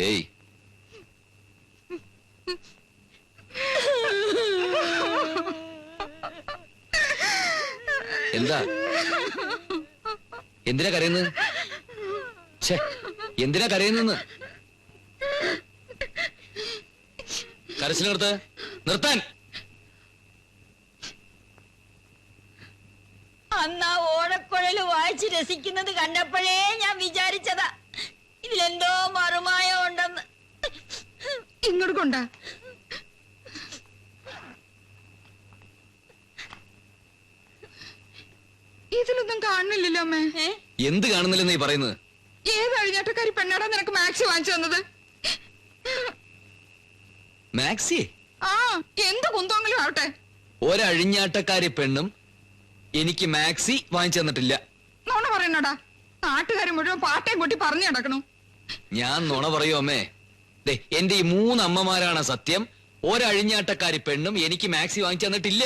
ഏയ് എന്താ എന്തിനാ കരയുന്നത്? എന്തിനാ കരയുന്നെന്ന്? കരച്ചിൽ നിർത്താൻ. അന്നാ ഓടക്കുഴല് വായിച്ച് രസിക്കുന്നത് കണ്ടപ്പോഴേ ഞാൻ വിചാരിച്ചതാ ഇതിലെന്തോ മറുമായം ഉണ്ടെന്ന്. ഇങ്ങോട്ട് കൊണ്ടാ. ഇതിലൊന്നും കാണുന്നില്ലല്ലോ അമ്മേ. എന്ത് കാണുന്നില്ലെന്ന് നീ പറയുന്നത്? ഏത് അഴിഞ്ഞാട്ടക്കാരി പെണ്ണാടാ നിനക്ക് മാക്സി വാങ്ങിച്ചു തന്നത്? മാക്സി? ആ, എന്ത് കുന്തോങ്കിലും ആവട്ടെ. ഒരഴിഞ്ഞാട്ടക്കാരി പെണ്ണും എനിക്ക് മാക്സി വാങ്ങിച്ചു തന്നിട്ടില്ല. നോണ പറയണടാ. നാട്ടുകാരെ മുഴുവൻ പാട്ടയും കൂട്ടി പറഞ്ഞു നടക്കണു. ഞാൻ നുണ പറയൂ അമ്മേ? എന്റെ ഈ 3 അമ്മമാരാണ് സത്യം. ഒരഴിഞ്ഞാട്ടക്കാരി പെണ്ണും എനിക്ക് മാക്സി വാങ്ങിച്ചു തന്നിട്ടില്ല.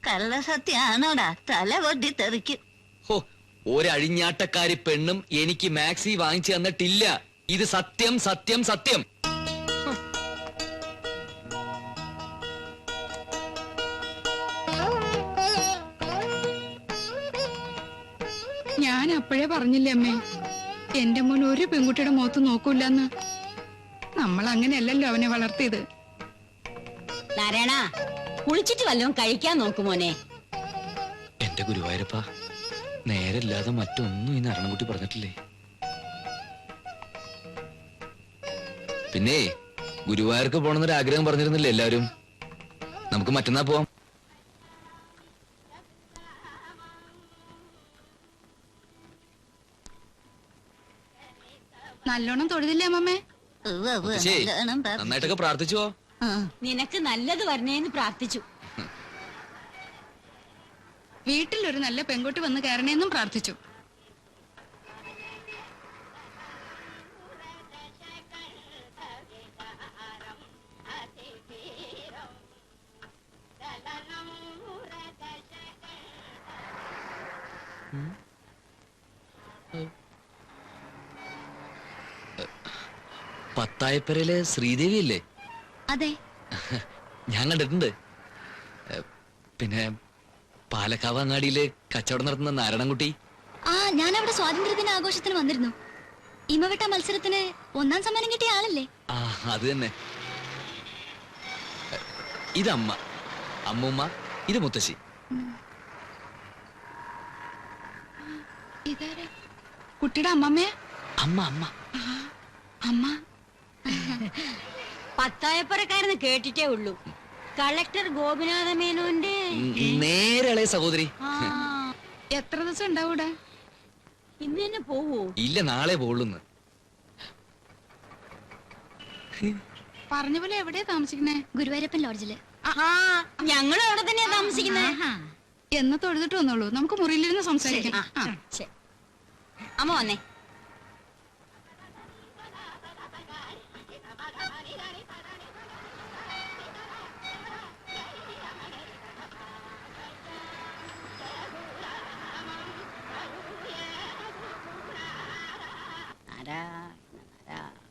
കള്ള സത്യാണോടാ? തല പൊട്ടി തെറിക്കും. ഹോ, ഒരഴിഞ്ഞാട്ടക്കാരി പെണ്ണും എനിക്ക് മാക്സി വാങ്ങിച്ചു തന്നിട്ടില്ല. ഇത് സത്യം സത്യം സത്യം. ഞാൻ അപ്പോഴേ പറഞ്ഞില്ലേ അമ്മേ, എന്റെ മോൻ ഒരു പെൺകുട്ടിയുടെ മുഖത്ത് നോക്കൂലെന്ന്. നമ്മൾ അങ്ങനെയല്ലല്ലോ അവനെ വളർത്തിയത്. നാരായണ, കുളിച്ചിട്ട് വല്ലതും കഴിക്കാൻ നോക്കുമോനെ. എന്റെ ഗുരുവായൂരപ്പ, നേരല്ലാതെ മറ്റൊന്നും ഈ നാരായണൻകുട്ടി പറഞ്ഞിട്ടില്ലേ? പിന്നെ ഗുരുവായൂർക്ക് പോണെന്നൊരു ആഗ്രഹം പറഞ്ഞിരുന്നില്ലേ എല്ലാവരും? നമുക്ക് മറ്റന്നാ പോവാം. നല്ലോണം തൊഴുതില്ലേ അമ്മമ്മേ? നന്നായിട്ടൊക്കെ പ്രാർത്ഥിച്ചുവോ? നിനക്ക് നല്ലത് വരണേന്ന് പ്രാർത്ഥിച്ചു. വീട്ടിലൊരു നല്ല പെൺകുട്ടി വന്ന് കയറണേന്നും പ്രാർത്ഥിച്ചു. പത്തായപ്പരയിലെ ശ്രീദേവി അല്ലേ? അതെ, ഞാൻ കണ്ടിട്ടുണ്ട്. പിന്നെ പാലക്കാവ് അങ്ങാടിയില് കച്ചവടം നടത്തുന്ന നാരായണൻകുട്ടി. ആ, ഞാൻ അവിടെ സ്വാതന്ത്ര്യദിന ആഘോഷത്തിന് വന്നിരുന്നു. ഇമവെട്ട മത്സരത്തിന് 1ാം സമ്മാനം കിട്ടിയ ആളല്ലേ? ആ, അത് തന്നെ. ഇതമ്മ, അമ്മൂമ്മ, ഇത് മുത്തശ്ശി. ഇതാരാ? കുട്ടിയുടെ അമ്മമ്മയാ? അമ്മ അമ്മ അമ്മ. പത്തായപ്പുറക്കാരെന്ന് കേട്ടിട്ടേ ഉള്ളൂ. കളക്ടർ ഗോപിനാഥ മേനോന്റെ നേരെ സഹോദരി. എത്ര ദിവസം ഉണ്ടാവൂടെ? ഇന്ന് തന്നെ പോവോ? ഇല്ല, നാളെ പോളുന്ന്. പറഞ്ഞ പോലെ എവിടെയാ താമസിക്കണേ? ഗുരുവായൂരപ്പൻ ലോഡ്ജില്. ഞങ്ങളും അവിടെ തന്നെയാ താമസിക്കുന്നത്. എന്ന് തൊഴുതിട്ട് വന്നോളൂ, നമുക്ക് മുറിയിലിരുന്ന് സംസാരിക്കാം. അമ്മ വന്നേ.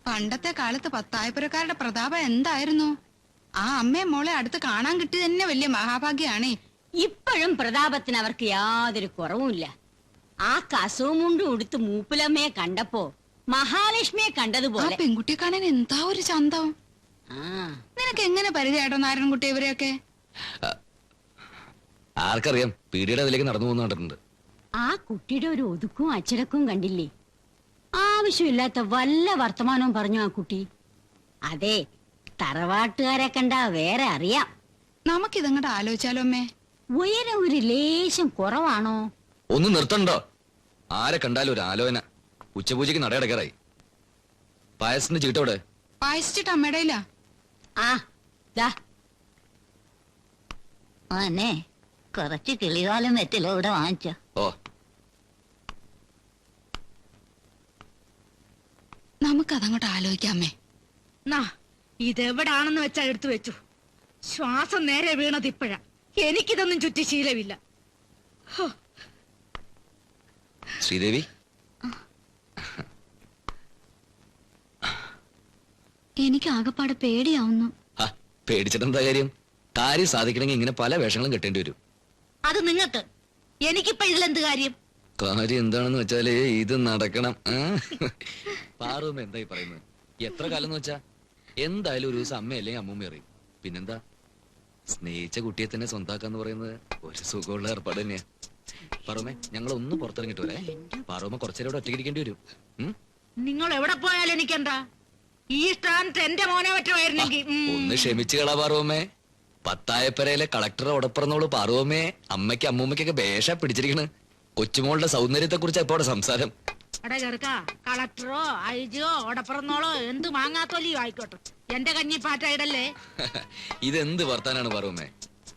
പണ്ടത്തെ കാലത്ത് പത്തായപ്പുരക്കാരുടെ പ്രതാപം എന്തായിരുന്നു? ആ അമ്മയെ മോളെ അടുത്ത് കാണാൻ കിട്ടി തന്നെ വലിയ മഹാഭാഗ്യാണേ. ഇപ്പോഴും പ്രതാപത്തിന് അവർക്ക് യാതൊരു കുറവുമില്ല. ആ കസവും മുണ്ടും ഉടുത്ത് മൂപ്പിലമ്മയെ കണ്ടപ്പോ മഹാലക്ഷ്മിയെ കണ്ടതുപോലെ. പെൺകുട്ടിയെ കാണാൻ എന്താ ഒരു ചന്തം. നിനക്ക് എങ്ങനെ പരിചയട്ടോ നാരായണൻകുട്ടി ഇവരെയൊക്കെ? ആർക്കറിയാം, പീടിയുടെ അതിലേക്ക് നടന്നു പോകുന്ന കണ്ടിട്ടുണ്ട്. ആ കുട്ടിയുടെ ഒരു ഒതുക്കും അച്ചടക്കവും കണ്ടില്ലേ? ആവശ്യമില്ലാത്ത വല്ല വർത്തമാനവും പറഞ്ഞു ആ കുട്ടി. അതെ, തറവാട്ടുകാരെ കണ്ടാ വേറെ അറിയാം. നമുക്കിതങ്ങോട്ട് ആലോചിച്ചാലോ അമ്മേ? ഉയരം ഒരു ലേശം കുറവാണോ? ഒന്ന് നിർത്തണ്ടോ? ആരെ കണ്ടാലും ഒരു ആലോചന. ഉച്ചപൂജയ്ക്ക് നടയടക്കാറായി. പായസത്തിന്റെ ചീട്ടോടെ പായസിച്ചിട്ട് അമ്മയുടെ ഇല്ല. കുറച്ച് കിളികാലം വെറ്റിലോ ഇവിടെ വാങ്ങിച്ചോ. ഓ, നമുക്കതങ്ങോട്ട് ആലോചിക്കാമേ. ഇതെവിടാണെന്ന് വെച്ചാ എടുത്തു വെച്ചു. ശ്വാസം നേരെ വീണത് ഇപ്പോഴാ. എനിക്കിതൊന്നും ചുറ്റി ശീലമില്ല. ശ്രീദേവി, എനിക്ക് ആകെപ്പാടെ പേടിയാവുന്നു. ആ പേടിച്ചിട്ടെന്താ കാര്യം? കാര്യം സാധിക്കണമെങ്കിൽ ഇങ്ങനെ പല വേഷങ്ങളും കെട്ടേണ്ടി വരും. അത് നിങ്ങൾക്ക്. എനിക്കിപ്പോ ഇതിലെന്ത് കാര്യം? കാര്യം എന്താണെന്ന് വെച്ചാല് ഇത് നടക്കണം. പാറും എന്തായി പറയുന്നത്? എത്ര കാലം എന്ന് വെച്ചാ എന്തായാലും ഒരു ദിവസം അമ്മ അല്ലെങ്കിൽ അമ്മൂമ്മ അറിയും. പിന്നെന്താ, സ്നേഹിച്ച കുട്ടിയെ തന്നെ സ്വന്താക്കാന്ന് പറയുന്നത് ഒരു സുഖമുള്ള ഏർപ്പാട് തന്നെയാ. പാറുമേ, ഞങ്ങൾ ഒന്ന് പുറത്തിറങ്ങിട്ട് വരെ. പാറുമ്മ കുറച്ചേരം ഒറ്റയ്ക്ക് ഇരിക്കേണ്ടി വരും. നിങ്ങൾ എവിടെ പോയാലും എനിക്കെന്താ? ഈ സ്ഥാനത്ത് എന്റെ മോനെ പറ്റുമായിരുന്നെങ്കിൽ. ഒന്ന് ക്ഷമിച്ചു കളാ പാറുമ്മേ. പത്തായപ്പരയിലെ കളക്ടറെ ഉടപ്പിറന്നോളൂ പാറുമ്മേ. അമ്മയ്ക്ക് അമ്മൂമ്മയ്ക്കൊക്കെ ഭേഷ പിടിച്ചിരിക്കണ്. കൊച്ചുമോളുടെ സൗന്ദര്യത്തെ കുറിച്ച് എപ്പോടെ സംസാരം. എടാ ചെറുക്കാ, കളക്ടറോ ഐജിയോ ഒടപ്പിറന്നോളോ എന്ത് മാങ്ങാത്തോലിയോ ആയിക്കോട്ടെ, എന്റെ കഞ്ഞിപ്പാറ്റ ഇടല്ലേ. ഇതെന്ത് വർത്താനാണ് പാറുമ്മേ?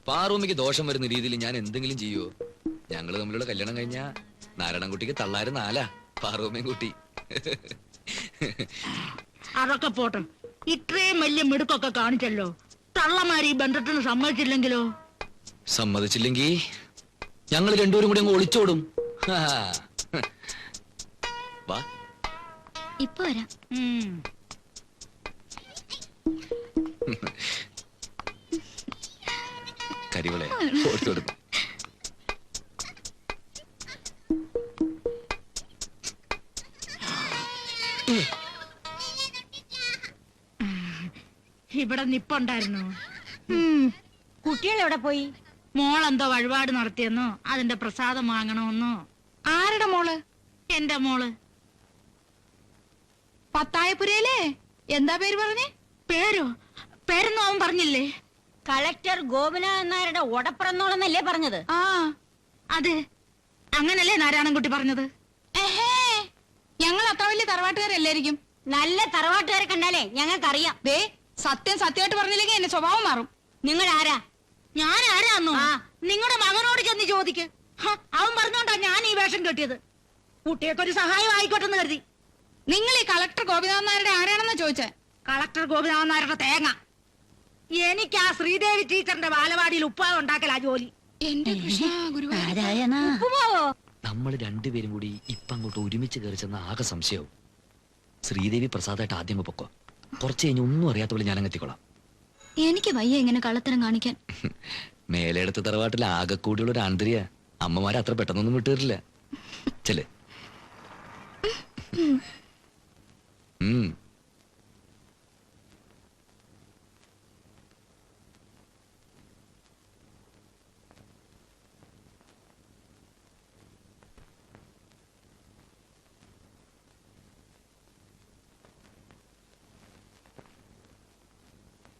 പാറുമ്മയ്ക്ക് ദോഷം വരുന്ന രീതിയിൽ ഞാൻ എന്തെങ്കിലും ചെയ്യുവോ? ഞങ്ങള് തമ്മിലുള്ള കല്യാണം കഴിഞ്ഞാ നാരായണൻകുട്ടിക്ക് തള്ളാര് 4 പാറുമ്മയും കുട്ടി. അതൊക്കെ പോട്ടെ, ഇത്രയും വലിയ മിടുക്കൊക്കെ കാണിച്ചല്ലോ. തള്ളമാര് ഈ ബന്ധത്തിന് സമ്മതിച്ചില്ലെങ്കിലോ? സമ്മതിച്ചില്ലെങ്കി ഞങ്ങൾ രണ്ടുപേരും കൂടി അങ്ങ് ഒളിച്ചോടും. വാ. ഇപ്പൊ വരാം. കരിവളെ ഓർത്തെടുത്തു. ഇവിടെ നിപ്പുണ്ടായിരുന്നു. കുട്ടികൾ എവിടെ പോയി? മോളെന്തോ വഴിപാട് നടത്തിയെന്നോ അതിന്റെ പ്രസാദം വാങ്ങണമെന്നോ. ആരുടെ മോള്? എന്റെ മോള്. പത്തായപുരയിലെ എന്താ പേര് പറഞ്ഞേ? പേരോ? പേരൊന്നും അവൻ പറഞ്ഞില്ലേ? കളക്ടർ ഗോപിനാഥൻ നായരുടെ ഉടപ്പിറന്നോളെന്നല്ലേ പറഞ്ഞത്? ആ അതെ, അങ്ങനല്ലേ നാരായണൻകുട്ടി പറഞ്ഞത്. ഞങ്ങൾ അത്ര വലിയ തറവാട്ടുകാരല്ലായിരിക്കും. നല്ല തറവാട്ടുകാരെ കണ്ടാലേ ഞങ്ങൾക്കറിയാം. ദേ, സത്യമായിട്ട് പറഞ്ഞില്ലെങ്കിൽ എന്റെ സ്വഭാവം മാറും. നിങ്ങൾ ആരാ? ഞാൻ ആരാന്നോ? നിങ്ങളുടെ മകനോട് ചെന്ന് ചോദിക്ക്. അവൻ പറഞ്ഞോണ്ടാ ഞാൻ ഈ വേഷം കെട്ടിയത്. കുട്ടിയൊക്കെ ഒരു സഹായം ആയിക്കോട്ടെ എന്ന് കരുതി. നിങ്ങൾ ഈ കളക്ടർ ഗോപിനാഥൻ നായരുടെ ആരാണെന്നാ ചോദിച്ചേ? കളക്ടർ ഗോപിനാഥൻ നായരുടെ തേങ്ങ. എനിക്ക് ആ ശ്രീദേവി ടീച്ചറിന്റെ ബാലവാടിയിൽ ഉപ്പാവ് ഉണ്ടാക്കലാ ജോലി. എന്റെ കൃഷ്ണ ഗുരുവായൂർ. നാരായണ. ഉപ്പുമാവോ? നമ്മൾ രണ്ടുപേരും കൂടി ഇപ്പൊ അങ്ങോട്ട് ഒരുമിച്ച് കയറി ചെന്ന ആകെ സംശയവും. ശ്രീദേവി പ്രസാദായിട്ട് ആദ്യം പൊക്കോ. കുറച്ച് കഴിഞ്ഞ് ഒന്നും അറിയാത്ത പോലെ ഞാൻ അങ്ങെത്തിക്കോളാം. എനിക്ക് വയ്യ ഇങ്ങനെ കള്ളത്തരം കാണിക്കാൻ. മേലെടുത്ത തറവാട്ടിൽ ആകെ കൂടിയുള്ള ഒരു ആന്തരിയ അമ്മമാരെ അത്ര പെട്ടെന്നൊന്നും വിട്ടുതരില്ല. ചെല്.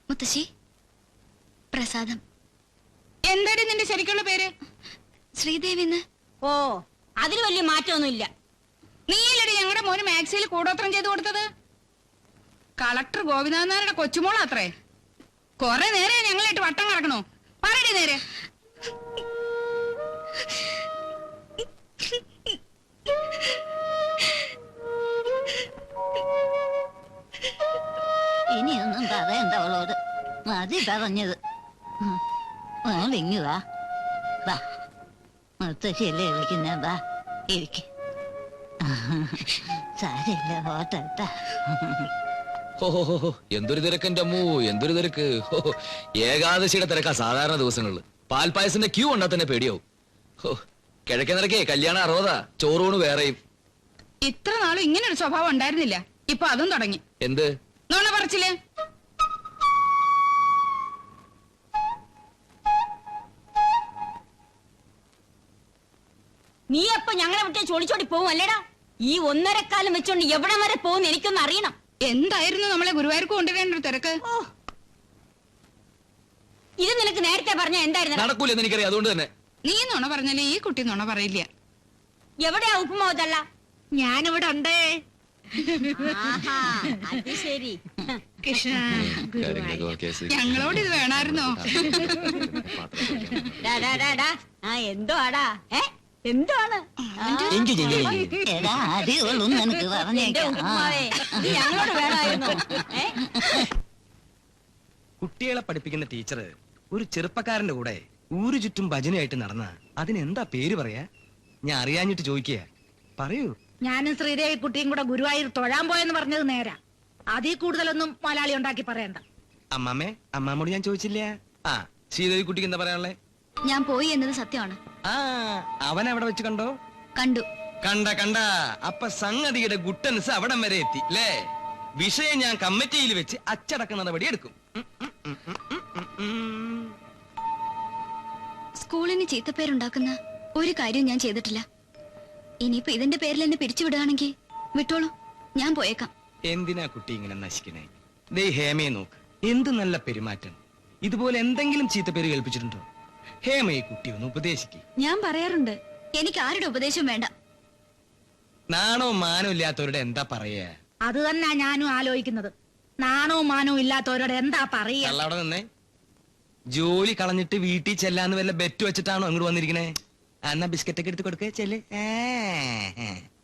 മുത്തശ്ശി, പ്രസാദം. എന്താടി നിന്റെ ശരിക്കുള്ള പേര്? ശ്രീദേവിന്ന്. ഓ, അതിന് വലിയ മാറ്റമൊന്നുമില്ല. നീയല്ലടി ഞങ്ങളുടെ മോന് മാക്സിയിൽ കൂടോത്രം ചെയ്തു കൊടുത്തത്. കളക്ടർ ഗോപിനാഥൻ നായരുടെ കൊച്ചുമോളാത്രേ. കൊറേ നേരെ ഞങ്ങളായിട്ട് വട്ടം കറക്കണോ? പറയടി നേരെ. ഇനിയൊന്നും പറയണ്ട അവളോട്. മതി പറഞ്ഞത്. ഇങ്ങുവാ. വാ, മുത്തശ്ശിയല്ലേ വിളിക്കുന്ന. വാ, ഇരിക്ക്. സാരില്ല, ഓട്ട. ഓഹോ, എന്തൊരു തിരക്ക് എന്റെ അമ്മൂ, എന്തൊരു തിരക്ക്. ഏകാദശിയുടെ തിരക്കാ സാധാരണ ദിവസങ്ങളില്. പാൽപ്പായസിന്റെ ക്യൂ ഉണ്ടാ തന്നെ പേടിയാവും. കിഴക്കേ നിരക്കേ കല്യാണം 60, ചോറൂണ് വേറെയും. ഇത്ര നാളും ഇങ്ങനെ ഒരു സ്വഭാവം ഉണ്ടായിരുന്നില്ല. ഇപ്പൊ അതും തുടങ്ങി. എന്ത് നോണ പറച്ചില്ലേ? നീ എപ്പോ ഞങ്ങളെ വിട്ടേ ചോടിച്ചോടി പോവും അല്ലേടാ? ഈ 1.5 കാലം വെച്ചോണ്ട് എവിടം വരെ പോകുന്ന എനിക്കൊന്ന് അറിയണം. എന്തായിരുന്നു നമ്മളെ ഗുരുവായൂർക്ക് കൊണ്ടുവരേണ്ട ഒരു തിരക്ക്? ഇത് നിനക്ക് നേരത്തെ പറഞ്ഞ എന്തായിരുന്നു? നടക്കൂലെന്ന് എനിക്കറിയാം, അതുകൊണ്ട് തന്നെ. നീ നുണ പറഞ്ഞാലേ ഈ കുട്ടി നുണ പറയില്ല. എവിടെയാ ഉപ്പുമാവത്തല്ല? ഞാനിവിടെ ഉണ്ടേ. അത് ശരി. കൃഷ്ണ ഞങ്ങളോട് ഇത് വേണമായിരുന്നോ? എന്തോ ആടാ? എന്താണ് ഞങ്ങളോട് വേണമായിരുന്നു? കുട്ടികളെ പഠിപ്പിക്കുന്ന ടീച്ചർ ഒരു ചെറുപ്പക്കാരന്റെ കൂടെ ഊരു ചുറ്റും ഭജനയായിട്ട് നടന്ന അതിനെന്താ പേര് പറയാ? ഞാൻ അറിയാഞ്ഞിട്ട് ചോദിക്കുക. പറയൂ. ഞാനും ശ്രീദേവി കുട്ടിയും കൂടെ ഗുരുവായൂർ തൊഴാൻ പോയെന്ന് പറഞ്ഞത് നേരാ. അതിൽ കൂടുതലൊന്നും മലയാളി ഉണ്ടാക്കി പറയണ്ട. അമ്മാമ്മേ, അമ്മാമ്മോട് ഞാൻ ചോദിച്ചില്ല. ആ ശ്രീദേവി കുട്ടിക്ക് എന്താ പറയാനുള്ളേ? ഞാൻ പോയി എന്നത് സത്യമാണ്. ആ അവൻ അവിടെ വെച്ച് കണ്ടോ? കണ്ടു. കണ്ട അപ്പൊ സംഗതിയുടെ ഗുട്ടൻസ് അവിടം വരെ എത്തി അല്ലേ? വിഷയം ഞാൻ കമ്മിറ്റിയിൽ വെച്ച് അച്ചടക്ക നടപടി എടുക്കും. സ്കൂളിന് ചീത്തപ്പേരുണ്ടാക്കുന്ന ഒരു കാര്യം ഞാൻ ചെയ്തിട്ടില്ല. ഇനിയിപ്പോ ഇതിന്റെ പേരിൽ എന്നെ പിരിച്ചുവിടുകയാണെങ്കിൽ വിട്ടോളൂ, ഞാൻ പോയേക്കാം. എന്തിനാ കുട്ടി ഇങ്ങനെ നശിക്കണേ? ദേ ഹേമയെ നോക്ക്, എന്ത് നല്ല പെരുമാറ്റം. ഇതുപോലെ എന്തെങ്കിലും ചീത്തപ്പേര് കേൾപ്പിച്ചിട്ടുണ്ടോ? ഹേമയെ കുട്ടി ഒന്ന് ഉപദേശിക്ക്. ഞാൻ പറയാറുണ്ട്. എനിക്ക് ആരുടെ ഉപദേശവും വേണ്ട. നാണോ മാനോ ഇല്ലാത്തവരുടെ എന്താ പറയാ? അത് തന്നെ ഞാനും ആലോചിക്കുന്നത്. നാണവും മാനവും ഇല്ലാത്തവരോട് എന്താ പറയാ? കള്ള അവിടെ നിന്നേ. ജോലി കളഞ്ഞിട്ട് വീട്ടിൽ ചെല്ലാന്ന് വല്ല ബെറ്റ് വെച്ചിട്ടാണോ അങ്ങോട്ട് വന്നിരിക്കണേ? എന്നാ ബിസ്ക്കറ്റ് ഒക്കെ എടുത്ത് കൊടുക്കേ ചെല്.